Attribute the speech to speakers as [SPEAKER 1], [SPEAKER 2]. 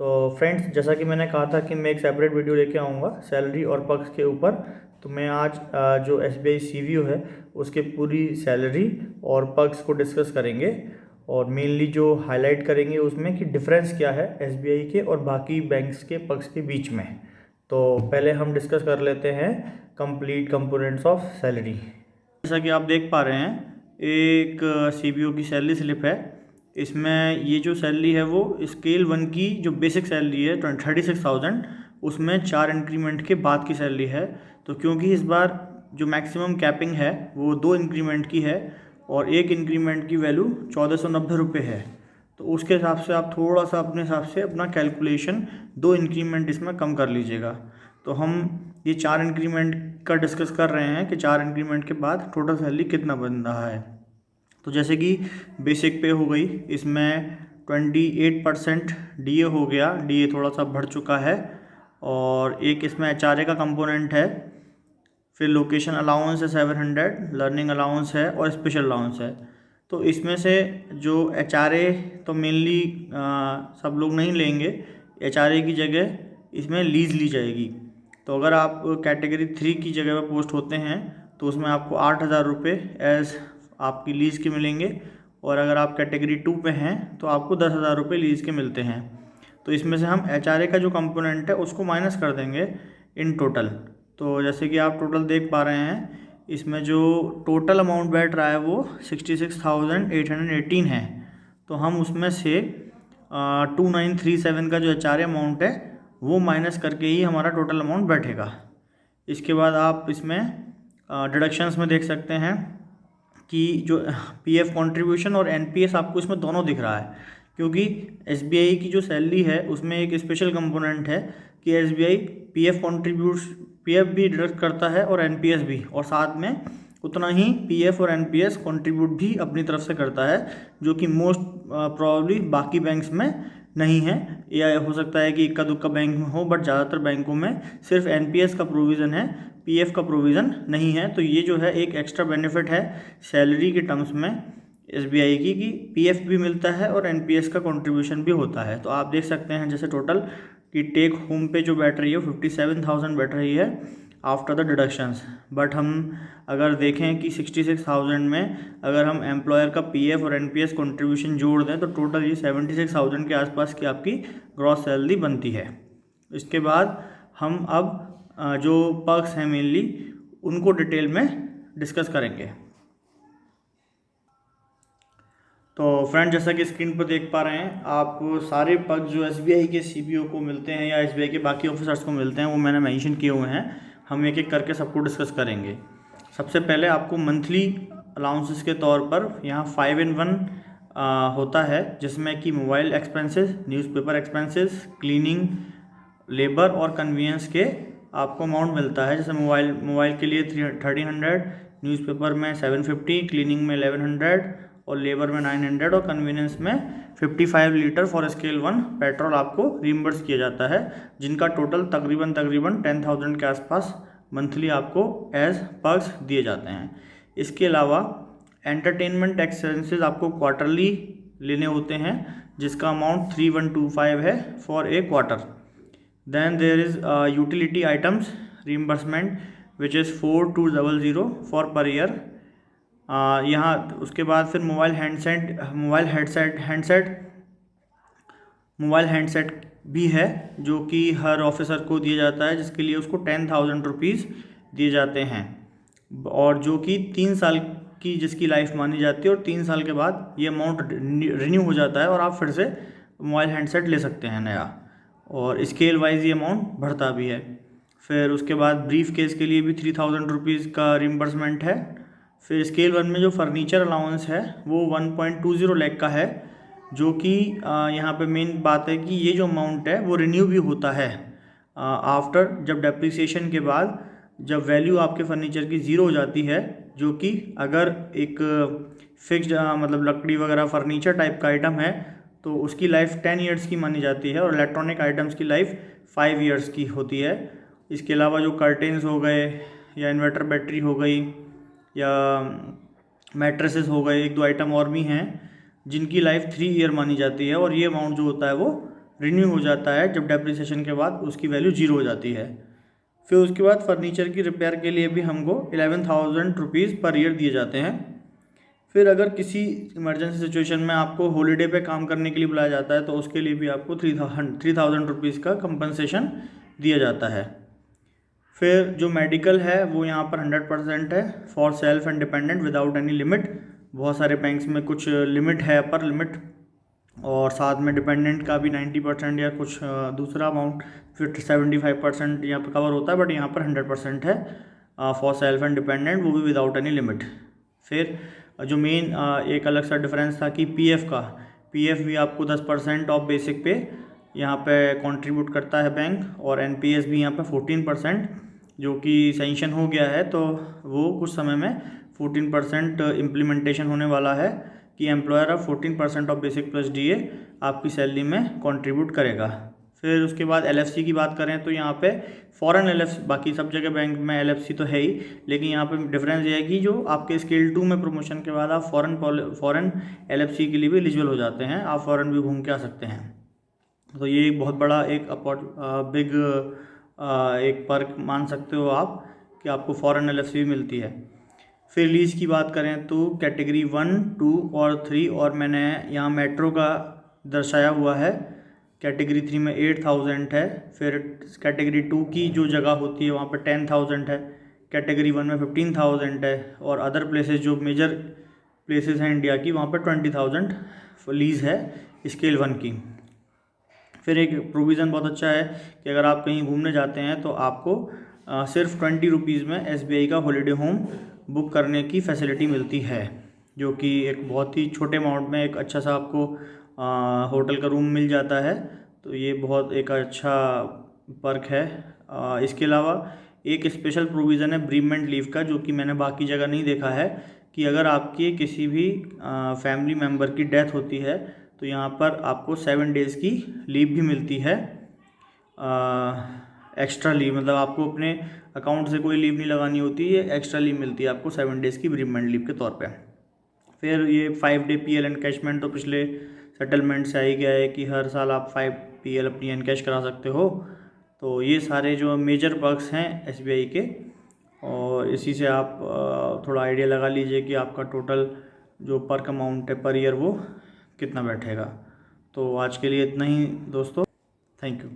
[SPEAKER 1] तो फ्रेंड्स, जैसा कि मैंने कहा था कि मैं एक सेपरेट वीडियो लेके आऊँगा सैलरी और पक्ष के ऊपर। तो मैं आज जो SBI CVO है उसके पूरी सैलरी और पक्ष को डिस्कस करेंगे, और मेनली जो हाईलाइट करेंगे उसमें कि डिफरेंस क्या है SBI के और बाकी बैंक्स के पक्ष के बीच में। तो पहले हम डिस्कस कर लेते हैं कंप्लीट कंपोनेंट्स ऑफ सैलरी। जैसा कि आप देख पा रहे हैं, एक CBO की सैलरी स्लिप है। इसमें ये जो सैलरी है वो स्केल 1 की जो बेसिक सैलरी है 36,000, उसमें 4 इंक्रीमेंट के बाद की सैलरी है। तो क्योंकि इस बार जो मैक्सिमम कैपिंग है वो 2 इंक्रीमेंट की है और एक इंक्रीमेंट की वैल्यू 1490 रुपये है, तो उसके हिसाब से आप थोड़ा सा अपने हिसाब से अपना कैलकुलेशन 2 इंक्रीमेंट इसमें कम कर लीजिएगा। तो हम ये 4 इंक्रीमेंट का डिस्कस कर रहे हैं कि 4 इंक्रीमेंट के बाद टोटल सैलरी कितना बन रहा है। तो जैसे कि बेसिक पे हो गई, इसमें 28% DA हो गया, DA थोड़ा सा बढ़ चुका है, और एक इसमें HRA का कंपोनेंट है। फिर लोकेशन अलाउंस है 700, लर्निंग अलाउंस है और स्पेशल अलाउंस है। तो इसमें से जो HRA तो मेनली सब लोग नहीं लेंगे, HRA की जगह इसमें लीज़ ली जाएगी। तो अगर आप कैटेगरी 3 की जगह पर पोस्ट होते हैं तो उसमें आपको 8,000 रुपये एज आपकी लीज़ के मिलेंगे, और अगर आप कैटेगरी 2 पे हैं तो आपको 10,000 रुपये लीज़ के मिलते हैं। तो इसमें से हम HRA का जो कंपोनेंट है उसको माइनस कर देंगे इन टोटल। तो जैसे कि आप टोटल देख पा रहे हैं, इसमें जो टोटल अमाउंट बैठ रहा है वो 66,818 है। तो हम उसमें से 2937 का जो HRA अमाउंट है वो माइनस करके ही हमारा टोटल अमाउंट बैठेगा। इसके बाद आप इसमें डिडक्शंस में देख सकते हैं कि जो PF कंट्रीब्यूशन और NPS आपको इसमें दोनों दिख रहा है, क्योंकि SBI की जो सैलरी है उसमें एक स्पेशल कंपोनेंट है कि SBI PF भी डिडक्ट करता है और NPS भी, और साथ में उतना ही PF और NPS कंट्रीब्यूट भी अपनी तरफ से करता है, जो कि मोस्ट प्रॉब्ली बाकी बैंक्स में नहीं है, या हो सकता है कि इक्का दुक्का बैंक में हो, बट ज़्यादातर बैंकों में सिर्फ NPS का प्रोविज़न है, PF का प्रोविज़न नहीं है। तो ये जो है एक एक्स्ट्रा बेनिफिट है सैलरी के टर्म्स में SBI की, कि PF भी मिलता है और NPS का कंट्रीब्यूशन भी होता है। तो आप देख सकते हैं जैसे टोटल की टेक होम पे जो बैठ रही है 57,000 बैठ रही है आफ्टर द डिडक्शंस। बट हम अगर देखें कि 66,000 में अगर हम एम्प्लॉयर का PF और NPS कंट्रीब्यूशन जोड़ दें तो टोटल ये 76,000 के आसपास की आपकी ग्रॉस सैलरी बनती है। इसके बाद हम अब जो पर्क्स हैं मेनली उनको डिटेल में डिस्कस करेंगे। तो फ्रेंड, जैसा कि स्क्रीन पर देख पा रहे हैं आप, सारे पद जो SBI के CBO को मिलते हैं या SBI के बाकी ऑफिसर्स को मिलते हैं वो मैंने मेंशन किए हुए हैं। हम एक एक करके सबको डिस्कस करेंगे। सबसे पहले आपको मंथली अलाउंसेस के तौर पर यहाँ 5-in-1 होता है, जिसमें कि mobile expenses, newspaper expenses, cleaning, labour और कन्वीनियंस के आपको अमाउंट मिलता है। जैसे मोबाइल के लिए 1300, न्यूज़पेपर में 750, क्लीनिंग में 1100 और लेबर में 900 और कन्वीनियंस में 55 लीटर फॉर स्केल 1 पेट्रोल आपको रिम्बर्स किया जाता है, जिनका टोटल तकरीबन 10,000 के आसपास मंथली आपको एज पर्क्स दिए जाते हैं। इसके अलावा एंटरटेनमेंट एक्सपेंसेस आपको क्वार्टरली लेने होते हैं, जिसका अमाउंट 3125 है for a quarter. Then there is utility items reimbursement which is 4200 for per year। यहाँ उसके बाद फिर मोबाइल हैंडसेट भी है, जो कि हर ऑफिसर को दिया जाता है, जिसके लिए उसको 10,000 रुपीज़ दिए जाते हैं, और जो कि 3 साल की जिसकी लाइफ मानी जाती है, और 3 साल के बाद ये अमाउंट रिन्यू हो जाता है और आप फिर से मोबाइल हैंडसेट ले सकते हैं नया, और स्केल वाइज ये अमाउंट बढ़ता भी है। फिर उसके बाद ब्रीफ केस के लिए भी 3,000 रुपीज़ का रिम्बर्समेंट है। फिर स्केल 1 में जो फर्नीचर अलाउंस है वो 1.20 लाख का है, जो कि यहाँ पे मेन बात है कि ये जो अमाउंट है वो रिन्यू भी होता है आफ्टर, जब डेप्रिसिएशन के बाद जब वैल्यू आपके फर्नीचर की ज़ीरो हो जाती है, जो कि अगर एक फिक्स्ड मतलब लकड़ी वगैरह फर्नीचर टाइप का आइटम है तो उसकी लाइफ 10 ईयर्स की मानी जाती है, और इलेक्ट्रॉनिक आइटम्स की लाइफ 5 ईयर्स की होती है। इसके अलावा जो कर्टेन्स हो गए या इन्वर्टर बैटरी हो गई या मैट्रेसेस हो गए, 1-2 आइटम और भी हैं जिनकी लाइफ 3 ईयर मानी जाती है, और ये अमाउंट जो होता है वो रिन्यू हो जाता है जब डेप्रिसिएशन के बाद उसकी वैल्यू 0 हो जाती है। फिर उसके बाद फर्नीचर की रिपेयर के लिए भी हमको 11,000 रुपीज़ पर ईयर दिए जाते हैं। फिर अगर किसी इमरजेंसी सिचुएशन में आपको हॉलीडे पे काम करने के लिए बुलाया जाता है तो उसके लिए भी आपको 3,000 रुपीज़ का कंपनसेशन दिया जाता है। फिर जो मेडिकल है वो यहाँ पर 100% है for self and dependent without any limit. बहुत सारे बैंक्स में कुछ लिमिट है, अपर लिमिट, और साथ में डिपेंडेंट का भी 90% या कुछ दूसरा अमाउंट फिर 75% यहाँ पर कवर होता है, बट यहाँ पर 100% है फॉर सेल्फ एंड डिपेंडेंट, वो भी विदाउट एनी लिमिट। फिर जो मेन एक अलग सा डिफरेंस था कि पीएफ भी आपको 10% ऑफ बेसिक पे यहाँ पे कंट्रीब्यूट करता है बैंक, और एनपीएस भी यहाँ पे 14%, जो कि सैंक्शन हो गया है, तो वो कुछ समय में 14% इम्प्लीमेंटेशन होने वाला है कि एम्प्लॉयर अब 14% ऑफ बेसिक प्लस डीए आपकी सैलरी में कंट्रीब्यूट करेगा। फिर उसके बाद एलएफसी की बात करें तो यहाँ पे फॉरेन एलएफसी, बाकी सब जगह बैंक में एलएफसी तो है ही, लेकिन यहाँ पे डिफरेंस ये है कि जो आपके स्केल 2 में प्रमोशन के बाद आप फॉरेन एलएफसी के लिए भी एलिजिबल हो जाते हैं, आप फॉरेन भी घूम के आ सकते हैं। तो ये एक बहुत बड़ा एक बिग एक पर्क मान सकते हो आप कि आपको फॉरेन एलएफसी भी मिलती है। फिर लीज की बात करें तो कैटेगरी 1, 2 और 3, और मैंने यहाँ मेट्रो का दर्शाया हुआ है। कैटेगरी 3 में 8,000 है। फिर कैटेगरी 2 की जो जगह होती है वहाँ पर 10,000 है। कैटेगरी 1 में 15,000 है, और अदर प्लेसेस जो मेजर प्लेसेस हैं इंडिया की वहाँ पर 20,000 लीज़ है स्केल 1 की। फिर एक प्रोविज़न बहुत अच्छा है कि अगर आप कहीं घूमने जाते हैं तो आपको सिर्फ 20 रुपीज़ में SBI का हॉलीडे होम बुक करने की फैसिलिटी मिलती है, जो कि एक बहुत ही छोटे अमाउंट में एक अच्छा सा आपको होटल का रूम मिल जाता है। तो ये बहुत एक अच्छा पर्क है। इसके अलावा एक स्पेशल प्रोविज़न है ब्रीमेंट लीव का, जो कि मैंने बाकी जगह नहीं देखा है, कि अगर आपकी किसी भी फैमिली मेम्बर की डेथ होती है तो यहाँ पर आपको 7 डेज़ की लीव भी मिलती है। एक्स्ट्रा लीव, मतलब आपको अपने अकाउंट से कोई लीव नहीं लगानी होती है, एक्स्ट्रा लीव मिलती है आपको 7 डेज़ की ब्रीमेंट लीव के तौर पे। फिर ये 5 डे PL एनकैशमेंट तो पिछले सेटलमेंट से आ ही गया है कि हर साल आप 5 PL अपनी एनकैश करा सकते हो। तो ये सारे जो मेजर पर्क्स हैं SBI के, और इसी से आप थोड़ा आइडिया लगा लीजिए कि आपका टोटल जो पर्क अमाउंट है पर ईयर वो कितना बैठेगा। तो आज के लिए इतना ही दोस्तों, थैंक यू।